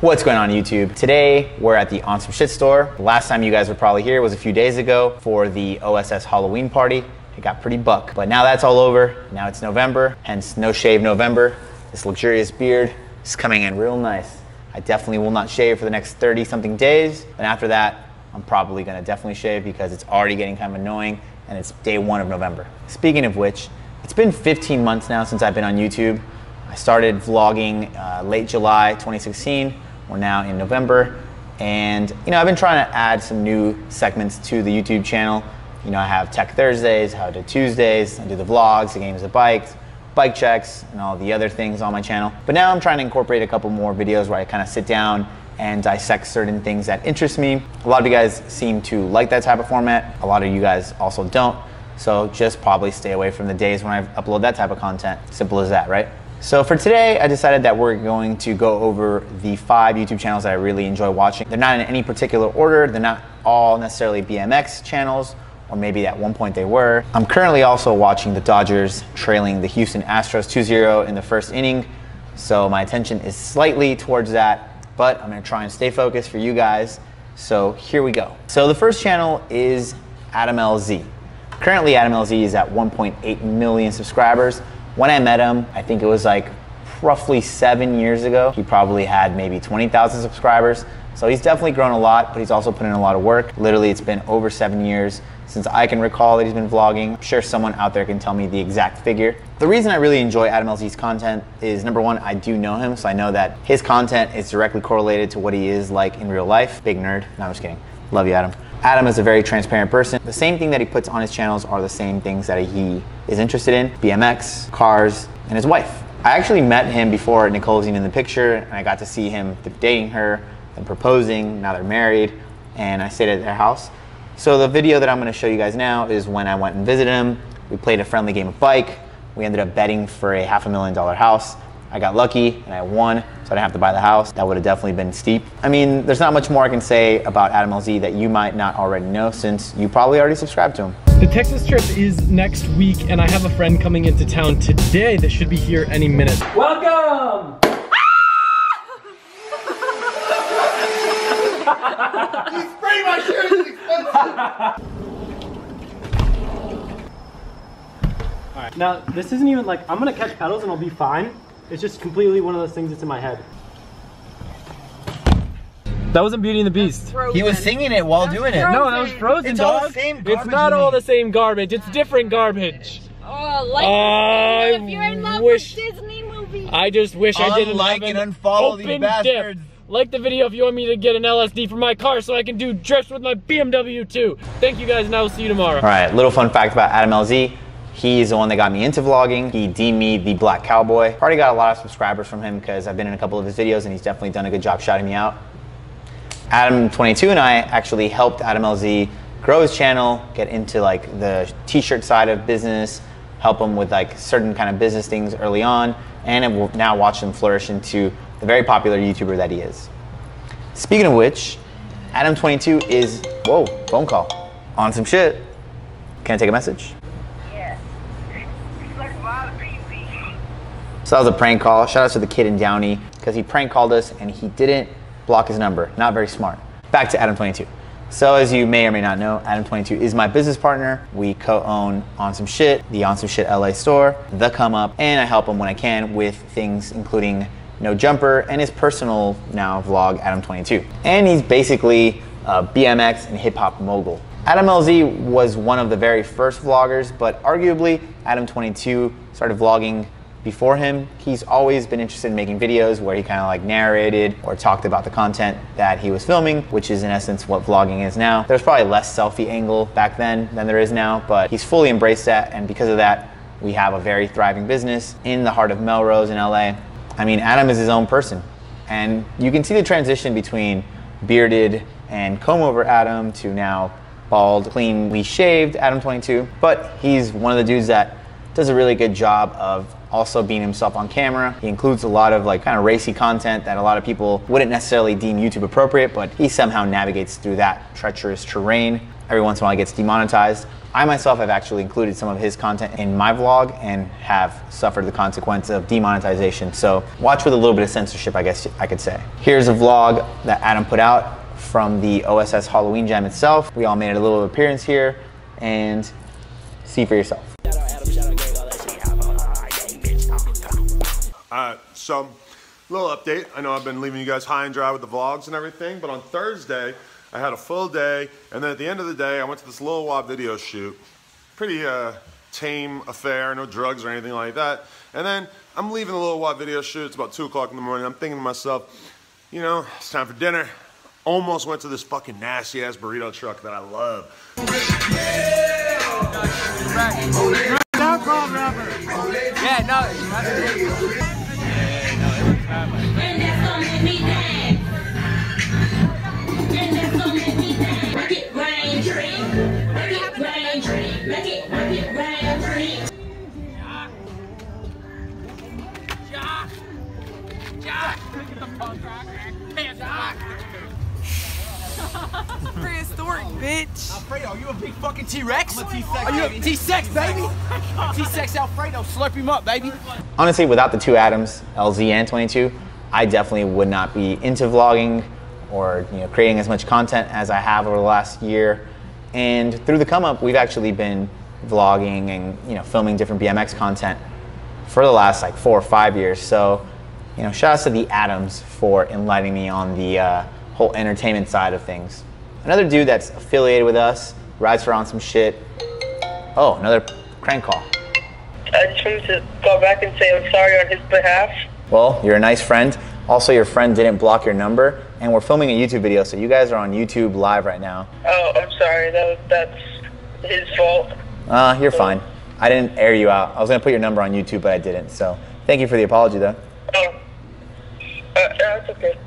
What's going on YouTube? Today we're at the On Some Shit store. The last time you guys were probably here was a few days ago for the OSS Halloween party. It got pretty buck, but now that's all over. Now it's November, hence no shave November. This luxurious beard is coming in real nice. I definitely will not shave for the next 30 something days. And after that, I'm probably gonna definitely shave because it's already getting kind of annoying and it's day 1 of November. Speaking of which, it's been 15 months now since I've been on YouTube. I started vlogging late July 2016. We're now in November. And I've been trying to add some new segments to the YouTube channel. I have Tech Thursdays, How to Tuesdays, I do the vlogs, the games of bikes, bike checks, and all the other things on my channel. But now I'm trying to incorporate a couple more videos where I kind of sit down and dissect certain things that interest me. A lot of you guys seem to like that type of format. A lot of you guys also don't. So just probably stay away from the days when I upload that type of content. Simple as that, right? So for today, I decided that we're going to go over the 5 YouTube channels that I really enjoy watching. They're not in any particular order. They're not all necessarily BMX channels, or maybe at one point they were. I'm currently also watching the Dodgers trailing the Houston Astros 2-0 in the first inning. So my attention is slightly towards that, but I'm gonna try and stay focused for you guys. So here we go. So the first channel is AdamLZ. Currently AdamLZ is at 1.8 million subscribers. When I met him, I think it was like roughly 7 years ago. He probably had maybe 20,000 subscribers. So he's definitely grown a lot, but he's also put in a lot of work. Literally, it's been over 7 years since I can recall that he's been vlogging. I'm sure someone out there can tell me the exact figure. The reason I really enjoy AdamLZ's content is, number one, I do know him, so I know that his content is directly correlated to what he is like in real life. Big nerd. No, I'm just kidding. Love you, Adam. Adam is a very transparent person. The same thing that he puts on his channels are the same things that he is interested in: BMX, cars, and his wife. I actually met him before Nicole was even in the picture, and I got to see him dating her and proposing. Now they're married, and I stayed at their house. So the video that I'm gonna show you guys now is when I went and visited him. We played a friendly game of bike. We ended up betting for a $500,000 house. I got lucky and I won, so I didn't have to buy the house. That would have definitely been steep. I mean, there's not much more I can say about AdamLZ that you might not already know, since you probably already subscribed to him. The Texas trip is next week, and I have a friend coming into town today that should be here any minute. Welcome! You spray my shirt, it's expensive! Alright, now this isn't even like, I'm gonna catch pedals and I'll be fine. It's just completely one of those things that's in my head. That wasn't Beauty and the Beast. He was singing it while doing it. No, that was Frozen, it's dog. all the same garbage. It's not all the same garbage. It's different garbage. Oh, like if you're in love with Disney movies. I just wish I didn't like and unfollow these bastards. Dip. Like the video if you want me to get an LSD for my car so I can do drifts with my BMW too. Thank you guys, and I will see you tomorrow. All right, little fun fact about AdamLZ. He's the one that got me into vlogging. He deemed me the Black Cowboy. Already got a lot of subscribers from him because I've been in a couple of his videos and he's definitely done a good job shouting me out. Adam22 and I actually helped AdamLZ grow his channel, get into like the t-shirt side of business, help him with like certain kind of business things early on, and have now watched him flourish into the very popular YouTuber that he is. Speaking of which, Adam22 is, whoa, phone call. On some shit. Can I take a message? So that was a prank call. Shout out to the kid in Downey, because he prank called us and he didn't block his number. Not very smart. Back to Adam22. So as you may or may not know, Adam22 is my business partner. We co-own On Some Shit, the On Some Shit LA store, the Come Up, and I help him when I can with things including No Jumper and his personal now vlog, Adam22. And he's basically a BMX and hip hop mogul. AdamLZ was one of the very first vloggers, but arguably Adam22 started vlogging before him. He's always been interested in making videos where he kind of like narrated or talked about the content that he was filming, which is in essence what vlogging is now. There's probably less selfie angle back then than there is now, but he's fully embraced that, and because of that, we have a very thriving business in the heart of Melrose in LA. I mean, Adam is his own person, and you can see the transition between bearded and comb-over Adam to now bald, cleanly shaved Adam22, but he's one of the dudes that does a really good job of also being himself on camera. He includes a lot of like kind of racy content that a lot of people wouldn't necessarily deem YouTube appropriate, but he somehow navigates through that treacherous terrain. every once in a while he gets demonetized. I myself have actually included some of his content in my vlog and have suffered the consequence of demonetization. So watch with a little bit of censorship, I guess I could say. Here's a vlog that Adam put out from the OSS Halloween Jam itself. We all made a little appearance here, and see for yourself. So, little update. I know I've been leaving you guys high and dry with the vlogs and everything, but on Thursday, I had a full day, and then at the end of the day, I went to this Lil Wab video shoot. Pretty tame affair, no drugs or anything like that. And then I'm leaving the Lil Wab video shoot. It's about 2 o'clock in the morning. I'm thinking to myself, you know, it's time for dinner. Almost went to this fucking nasty ass burrito truck that I love. Yeah, no. Prehistoric, bitch. Alfredo, you a big fucking T-Rex? I'm a T-Sex, Are you a T-Sex, baby? T-Sex Alfredo, slurp him up, baby. Honestly, without the two Adams, LZ and 22, I definitely would not be into vlogging or creating as much content as I have over the last year. And through the Come Up, we've actually been vlogging and filming different BMX content for the last like 4 or 5 years. So, shout outs to the Adams for enlightening me on the whole entertainment side of things. Another dude that's affiliated with us, rides for On Some Shit. Oh, another crank call. I just wanted to go back and say I'm sorry on his behalf. Well, you're a nice friend. Also, your friend didn't block your number, and we're filming a YouTube video, so you guys are on YouTube live right now. Oh, I'm sorry. That's his fault. You're fine. I didn't air you out. I was gonna put your number on YouTube, but I didn't. So thank you for the apology, though. Oh, that's okay.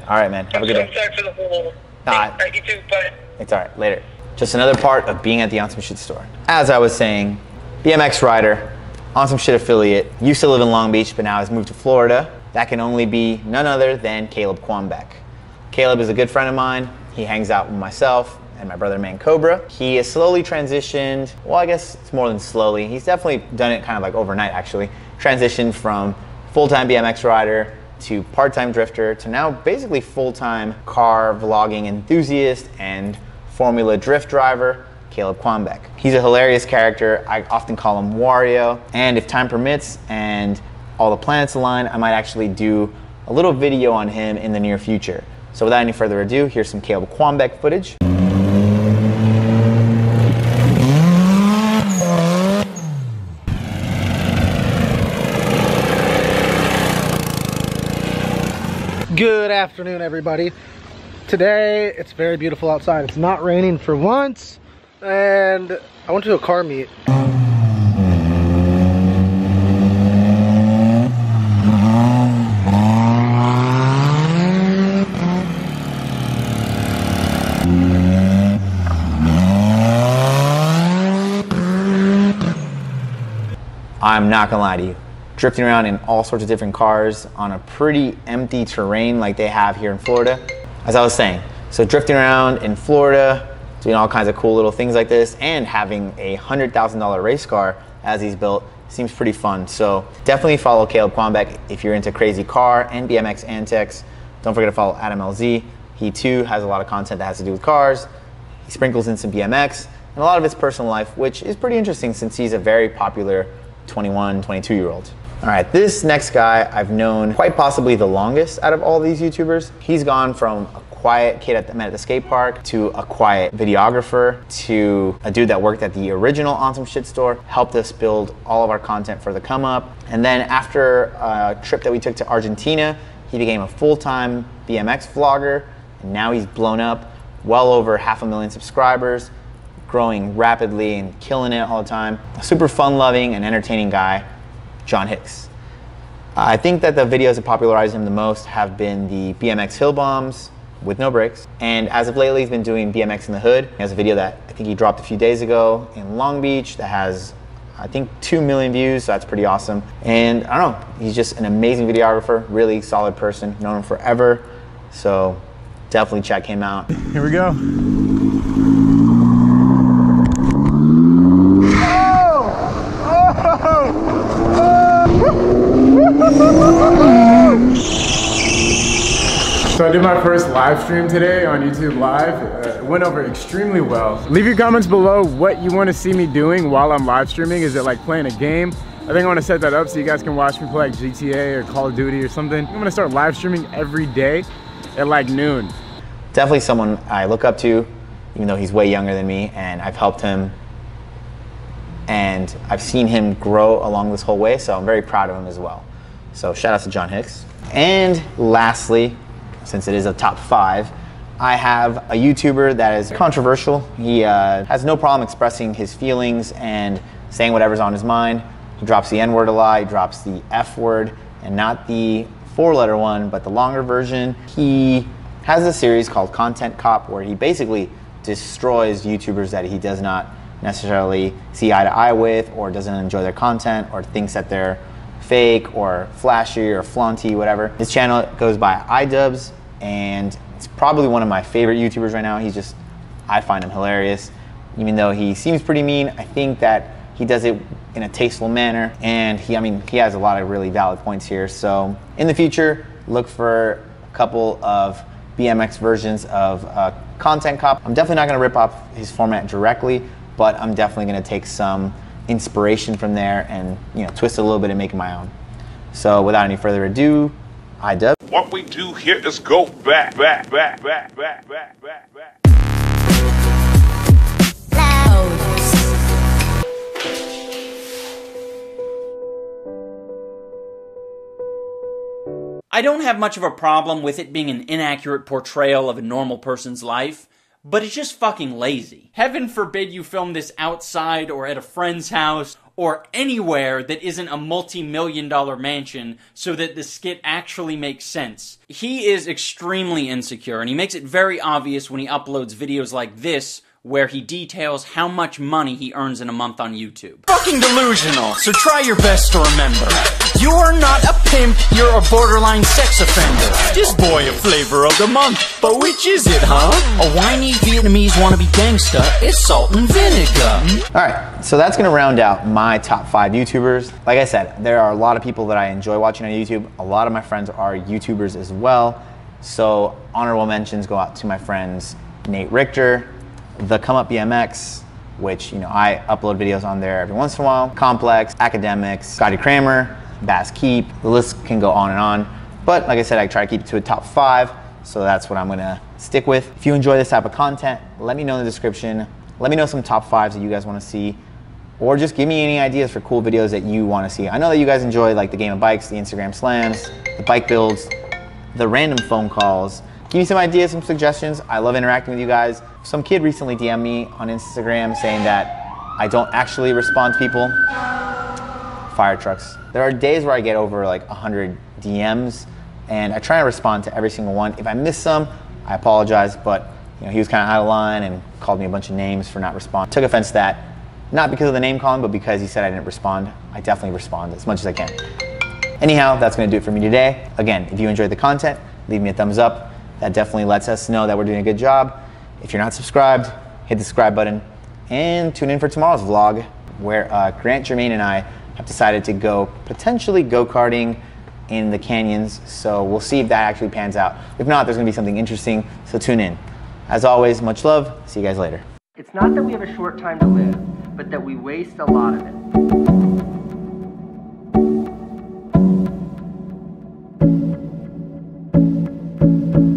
All right, man. Have a good day. I'm sorry for the whole. You too. Bye. It's all right. Later. Just another part of being at the On Some Shit store. As I was saying, BMX rider, On Some Shit affiliate, used to live in Long Beach, but now has moved to Florida. That can only be none other than Caleb Quanbeck. Caleb is a good friend of mine. He hangs out with myself and my brother Mancuso. He has slowly transitioned, well, I guess it's more than slowly. He's definitely done it kind of like overnight, actually. Transitioned from full-time BMX rider to part-time drifter to now basically full-time car vlogging enthusiast and Formula drift driver, Caleb Quanbeck. He's a hilarious character. I often call him Wario, and if time permits and all the planets align, I might actually do a little video on him in the near future. So without any further ado, here's some Caleb Quanbeck footage. Good afternoon, everybody. Today it's very beautiful outside. It's not raining for once, and I went to a car meet. I'm not gonna lie to you. Drifting around in all sorts of different cars on a pretty empty terrain like they have here in Florida. As I was saying, so drifting around in Florida, doing all kinds of cool little things like this, and having a $100,000 race car as he's built seems pretty fun. So definitely follow Caleb Quanbeck if you're into crazy car and BMX antics. Don't forget to follow AdamLZ. He too has a lot of content that has to do with cars. He sprinkles in some BMX and a lot of his personal life, which is pretty interesting since he's a very popular 21, 22-year-old. All right, this next guy I've known quite possibly the longest out of all these YouTubers. He's gone from a quiet kid I met at the skate park to a quiet videographer to a dude that worked at the original On Some Shit store, helped us build all of our content for the Come Up. And then after a trip that we took to Argentina, he became a full-time BMX vlogger, and now he's blown up, well over 500,000 subscribers, growing rapidly and killing it all the time. A super fun-loving and entertaining guy, John Hicks. I think that the videos that popularized him the most have been the BMX hill bombs with no brakes. And as of lately, he's been doing BMX in the Hood. He has a video that I think he dropped a few days ago in Long Beach that has, I think, 2 million views, so that's pretty awesome. And I don't know, he's just an amazing videographer, really solid person, known him forever. So definitely check him out. Here we go. So I did my first live stream today on YouTube Live. It went over extremely well. Leave your comments below what you want to see me doing while I'm live streaming. Is it like playing a game? I think I want to set that up so you guys can watch me play like GTA or Call of Duty or something. I'm going to start live streaming every day at like noon. Definitely someone I look up to, even though he's way younger than me, and I've helped him and I've seen him grow along this whole way, so I'm very proud of him as well. So shout out to John Hicks. And lastly, since it is a top 5, I have a YouTuber that is controversial. He has no problem expressing his feelings and saying whatever's on his mind. He drops the N-word a lot, he drops the F word, and not the 4-letter one, but the longer version. He has a series called Content Cop where he basically destroys YouTubers that he does not necessarily see eye to eye with, or doesn't enjoy their content, or thinks that they're fake or flashy or flaunty, whatever. His channel goes by Idubbz, and it's probably one of my favorite YouTubers right now. I find him hilarious. Even though he seems pretty mean, I think that he does it in a tasteful manner, and he has a lot of really valid points here. So in the future, look for a couple of BMX versions of Content Cop. I'm definitely not gonna rip off his format directly, but I'm definitely gonna take some inspiration from there and twist it a little bit and make it my own. So without any further ado, Idubbz. What we do here is go back. I don't have much of a problem with it being an inaccurate portrayal of a normal person's life, but it's just fucking lazy. Heaven forbid you film this outside or at a friend's house or anywhere that isn't a multi-million-dollar mansion so that the skit actually makes sense. He is extremely insecure, and he makes it very obvious when he uploads videos like this where he details how much money he earns in a month on YouTube. Fucking delusional, so try your best to remember. You're not a pimp, you're a borderline sex offender. This boy a flavor of the month, but which is it, huh? A whiny Vietnamese wannabe gangsta, it's salt and vinegar. Alright, so that's gonna round out my top 5 YouTubers. Like I said, there are a lot of people that I enjoy watching on YouTube. A lot of my friends are YouTubers as well. So honorable mentions go out to my friends Nate Richter, the Come Up BMX, which I upload videos on there every once in a while, Complex, Academics, Scotty Cranmer, Bass Keep. The list can go on and on. But like I said, I try to keep it to a top 5, so that's what I'm gonna stick with. If you enjoy this type of content, let me know in the description. Let me know some top 5s that you guys wanna see, or just give me any ideas for cool videos that you wanna see. I know that you guys enjoy like the game of bikes, the Instagram slams, the bike builds, the random phone calls. Give me some ideas, some suggestions. I love interacting with you guys. Some kid recently DM'd me on Instagram saying that I don't actually respond to people. Fire trucks. There are days where I get over like 100 DMs, and I try to respond to every single one. If I miss some, I apologize, but he was kind of out of line and called me a bunch of names for not responding. Took offense to that, not because of the name calling, but because he said I didn't respond. I definitely respond as much as I can. Anyhow, that's gonna do it for me today. Again, if you enjoyed the content, leave me a thumbs up. That definitely lets us know that we're doing a good job. If you're not subscribed, hit the subscribe button and tune in for tomorrow's vlog where Grant, Jermaine, and I have decided to go potentially go-karting in the canyons. So we'll see if that actually pans out. If not, there's gonna be something interesting, so tune in. As always, much love. See you guys later. It's not that we have a short time to live, but that we waste a lot of it.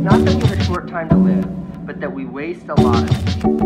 Not that we have a short time to live, but that we waste a lot of it.